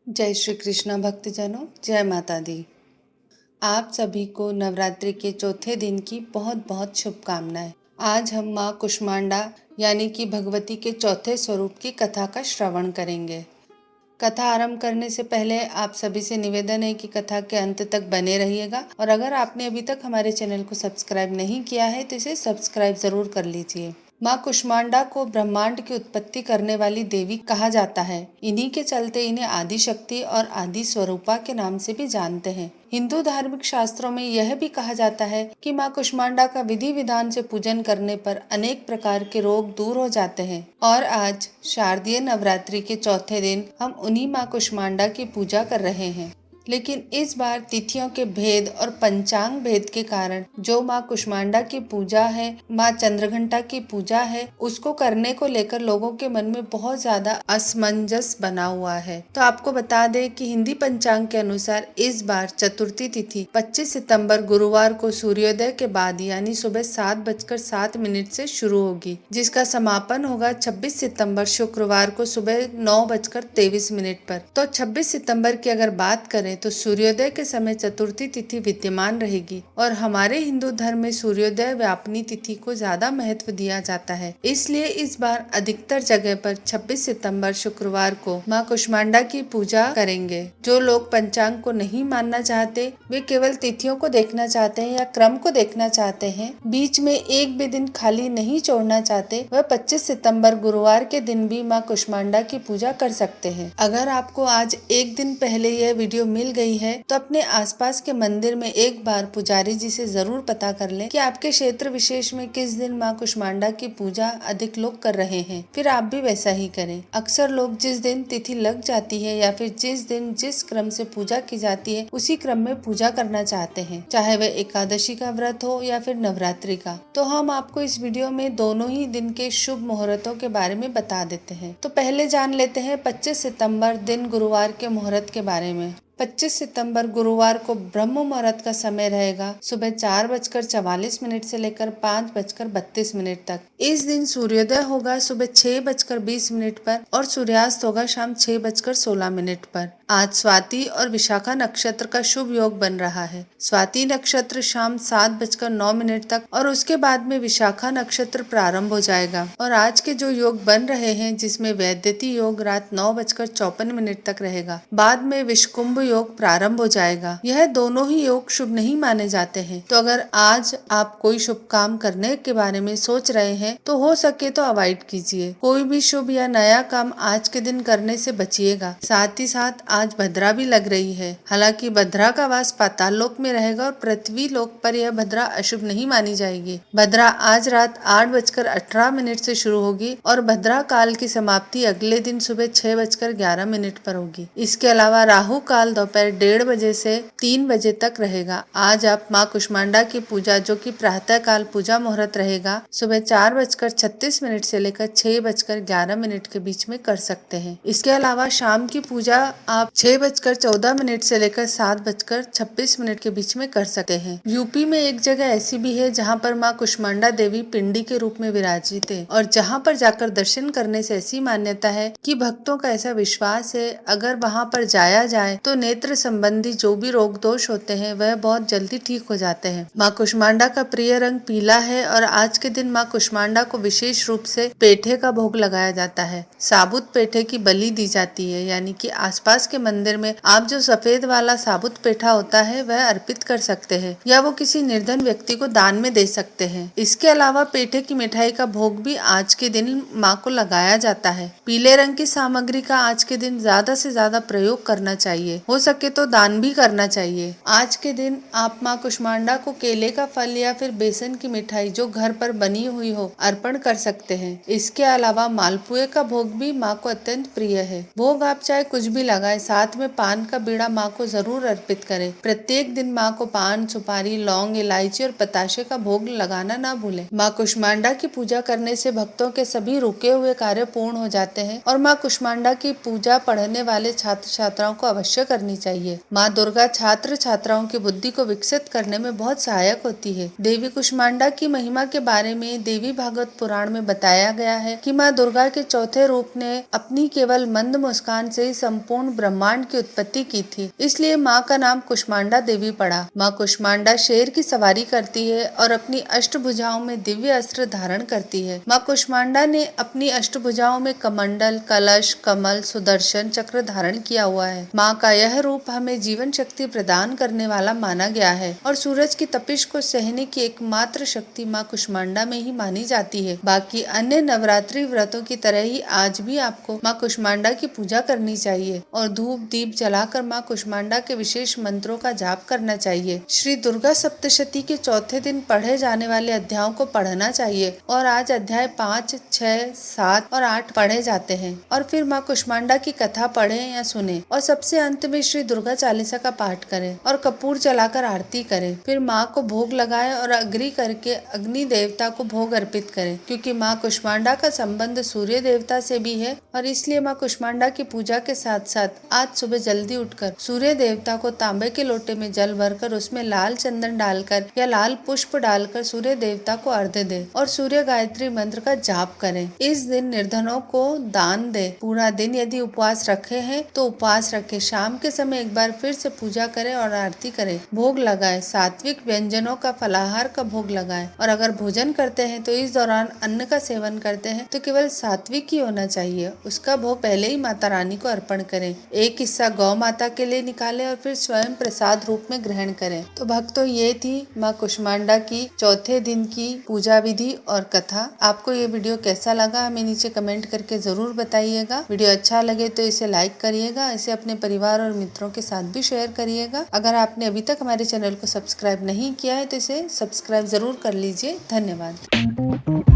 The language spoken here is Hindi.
जय श्री कृष्ण भक्तजनों, जय माता दी। आप सभी को नवरात्रि के चौथे दिन की बहुत बहुत शुभकामनाएं। आज हम माँ कुष्मांडा यानी कि भगवती के चौथे स्वरूप की कथा का श्रवण करेंगे। कथा आरंभ करने से पहले आप सभी से निवेदन है कि कथा के अंत तक बने रहिएगा और अगर आपने अभी तक हमारे चैनल को सब्सक्राइब नहीं किया है तो इसे सब्सक्राइब जरूर कर लीजिए। माँ कुष्मांडा को ब्रह्मांड की उत्पत्ति करने वाली देवी कहा जाता है। इन्हीं के चलते इन्हें आदि शक्ति और आदि स्वरूपा के नाम से भी जानते हैं। हिंदू धार्मिक शास्त्रों में यह भी कहा जाता है कि माँ कुष्मांडा का विधि विधान से पूजन करने पर अनेक प्रकार के रोग दूर हो जाते हैं। और आज शारदीय नवरात्रि के चौथे दिन हम उन्हीं माँ कुष्मांडा की पूजा कर रहे हैं। लेकिन इस बार तिथियों के भेद और पंचांग भेद के कारण जो माँ कुष्मांडा की पूजा है, माँ चंद्रघंटा की पूजा है, उसको करने को लेकर लोगों के मन में बहुत ज्यादा असमंजस बना हुआ है। तो आपको बता दें कि हिंदी पंचांग के अनुसार इस बार चतुर्थी तिथि 25 सितंबर गुरुवार को सूर्योदय के बाद यानी सुबह 7:07 से शुरू होगी, जिसका समापन होगा 26 सितंबर शुक्रवार को सुबह 9:23 पर। तो 26 सितंबर की अगर बात करें तो सूर्योदय के समय चतुर्थी तिथि विद्यमान रहेगी और हमारे हिंदू धर्म में सूर्योदय व्यापनी तिथि को ज्यादा महत्व दिया जाता है। इसलिए इस बार अधिकतर जगह पर 26 सितंबर शुक्रवार को माँ कुष्मांडा की पूजा करेंगे। जो लोग पंचांग को नहीं मानना चाहते, वे केवल तिथियों को देखना चाहते हैं या क्रम को देखना चाहते हैं, बीच में एक भी दिन खाली नहीं छोड़ना चाहते, वह 25 सितंबर गुरुवार के दिन भी माँ कुष्मांडा की पूजा कर सकते हैं। अगर आपको आज एक दिन पहले यह वीडियो मिल गई है तो अपने आसपास के मंदिर में एक बार पुजारी जी से जरूर पता कर लें कि आपके क्षेत्र विशेष में किस दिन माँ कुष्मांडा की पूजा अधिक लोग कर रहे हैं, फिर आप भी वैसा ही करें। अक्सर लोग जिस दिन तिथि लग जाती है या फिर जिस दिन जिस क्रम से पूजा की जाती है उसी क्रम में पूजा करना चाहते हैं, चाहे वह एकादशी का व्रत हो या फिर नवरात्रि का। तो हम आपको इस वीडियो में दोनों ही दिन के शुभ मुहूर्तों के बारे में बता देते हैं। तो पहले जान लेते हैं 25 सितंबर दिन गुरुवार के मुहूर्त के बारे में। 25 सितंबर गुरुवार को ब्रह्म मुहूर्त का समय रहेगा सुबह 4:44 से लेकर 5:32 तक। इस दिन सूर्योदय होगा सुबह 6:20 पर और सूर्यास्त होगा शाम 6:16 पर। आज स्वाति और विशाखा नक्षत्र का शुभ योग बन रहा है। स्वाति नक्षत्र शाम 7:09 तक और उसके बाद में विशाखा नक्षत्र प्रारंभ हो जाएगा। और आज के जो योग बन रहे हैं जिसमें वैद्यति योग रात 9:54 तक रहेगा, बाद में विषकुंभ योग प्रारंभ हो जाएगा। यह दोनों ही योग शुभ नहीं माने जाते हैं। तो अगर आज आप कोई शुभ काम करने के बारे में सोच रहे हैं तो हो सके तो अवॉइड कीजिए। कोई भी शुभ या नया काम आज के दिन करने से बचिएगा। साथ ही साथ आज भद्रा भी लग रही है। हालांकि भद्रा का वास पाताल लोक में रहेगा और पृथ्वी लोक पर यह भद्रा अशुभ नहीं मानी जाएगी। भद्रा आज रात 8:18 से शुरू होगी और भद्रा काल की समाप्ति अगले दिन सुबह 6:11 पर होगी। इसके अलावा राहु काल दोपहर 1:30 बजे से 3 बजे तक रहेगा। आज आप माँ कुष्मांडा की पूजा जो कि प्रातः काल पूजा मुहूर्त रहेगा सुबह 4:36 से लेकर 6:11 के बीच में कर सकते हैं। इसके अलावा शाम की पूजा आप 6:14 से लेकर 7:26 के बीच में कर सकते हैं। यूपी में एक जगह ऐसी भी है जहाँ पर माँ कुष्मांडा देवी पिंडी के रूप में विराजित है और जहाँ पर जाकर दर्शन करने से ऐसी मान्यता है कि भक्तों का ऐसा विश्वास है अगर वहाँ पर जाया जाए तो नेत्र संबंधी जो भी रोग दोष होते हैं वह बहुत जल्दी ठीक हो जाते हैं। माँ कुष्मांडा का प्रिय रंग पीला है और आज के दिन माँ कुष्मांडा को विशेष रूप से पेठे का भोग लगाया जाता है। साबुत पेठे की बलि दी जाती है, यानी कि आसपास के मंदिर में आप जो सफेद वाला साबुत पेठा होता है वह अर्पित कर सकते हैं या वो किसी निर्धन व्यक्ति को दान में दे सकते हैं। इसके अलावा पेठे की मिठाई का भोग भी आज के दिन माँ को लगाया जाता है। पीले रंग की सामग्री का आज के दिन ज्यादा से ज्यादा प्रयोग करना चाहिए, हो सके तो दान भी करना चाहिए। आज के दिन आप माँ कुष्मांडा को केले का फल या फिर बेसन की मिठाई जो घर पर बनी हुई हो अर्पण कर सकते हैं। इसके अलावा मालपुए का भोग भी माँ को अत्यंत प्रिय है। भोग आप चाहे कुछ भी लगाए, साथ में पान का बीड़ा माँ को जरूर अर्पित करें। प्रत्येक दिन माँ को पान, सुपारी, लौंग, इलायची और पताशे का भोग लगाना ना भूलें। माँ कुष्मांडा की पूजा करने से भक्तों के सभी रुके हुए कार्य पूर्ण हो जाते हैं और माँ कुष्मांडा की पूजा पढ़ने वाले छात्र छात्राओं को अवश्य करनी चाहिए। माँ दुर्गा छात्र छात्राओं की बुद्धि को विकसित करने में बहुत सहायक होती है। देवी कुष्मांडा की महिमा के बारे में देवी भागवत पुराण में बताया गया है कि माँ दुर्गा के चौथे रूप ने अपनी केवल मंद मुस्कान से ही संपूर्ण ब्रह्मांड की उत्पत्ति की थी, इसलिए माँ का नाम कुष्मांडा देवी पड़ा। माँ कुष्मांडा शेर की सवारी करती है और अपनी अष्टभुजाओं में दिव्य अस्त्र धारण करती है। माँ कुष्मांडा ने अपनी अष्टभुजाओं में कमंडल, कलश, कमल, सुदर्शन चक्र धारण किया हुआ है। माँ का यह रूप हमें जीवन शक्ति प्रदान करने वाला माना गया है और सूरज की तपिश को सहने की एकमात्र शक्ति माँ कुष्मांडा में ही मानी जाती है। बाकी अन्य नवरात्रि व्रतों की तरह ही आज भी आपको माँ कुष्मांडा की पूजा करनी चाहिए और धूप दीप जलाकर माँ कुष्मांडा के विशेष मंत्रों का जाप करना चाहिए। श्री दुर्गा सप्तशती के चौथे दिन पढ़े जाने वाले अध्यायों को पढ़ना चाहिए और आज अध्याय 5, 6, 7 और 8 पढ़े जाते हैं और फिर माँ कुष्मांडा की कथा पढ़ें या सुने और सबसे अंत में श्री दुर्गा चालीसा का पाठ करें और कपूर जलाकर आरती करें। फिर माँ को भोग लगाएं और अग्नि करके अग्नि देवता को भोग अर्पित करें, क्योंकि माँ कुष्मांडा का संबंध सूर्य देवता से भी है और इसलिए माँ कुष्मांडा की पूजा के साथ साथ आज सुबह जल्दी उठकर सूर्य देवता को तांबे के लोटे में जल भरकर उसमें लाल चंदन डालकर या लाल पुष्प डालकर सूर्य देवता को अर्घ्य दे और सूर्य गायत्री मंत्र का जाप करें। इस दिन निर्धनों को दान दे। पूरा दिन यदि उपवास रखे हैं तो उपवास रखे। शाम के समय एक बार फिर से पूजा करें और आरती करें। भोग लगाए, सात्विक व्यंजनों का फलाहार का भोग लगाए और अगर भोजन करते हैं तो इस दौरान अन्न का सेवन करते हैं तो केवल सात्विक ही होना चाहिए। उसका भोग पहले ही माता रानी को अर्पण करें। एक हिस्सा गौ माता के लिए निकालें और फिर स्वयं प्रसाद रूप में ग्रहण करें। तो भक्तों, ये थी माँ कुष्मांडा की चौथे दिन की पूजा विधि और कथा। आपको ये वीडियो कैसा लगा हमें नीचे कमेंट करके जरूर बताइएगा। वीडियो अच्छा लगे तो इसे लाइक करिएगा, इसे अपने परिवार और मित्रों के साथ भी शेयर करिएगा। अगर आपने अभी तक हमारे चैनल को सब्सक्राइब नहीं किया है तो इसे सब्सक्राइब जरूर कर लीजिए। धन्यवाद।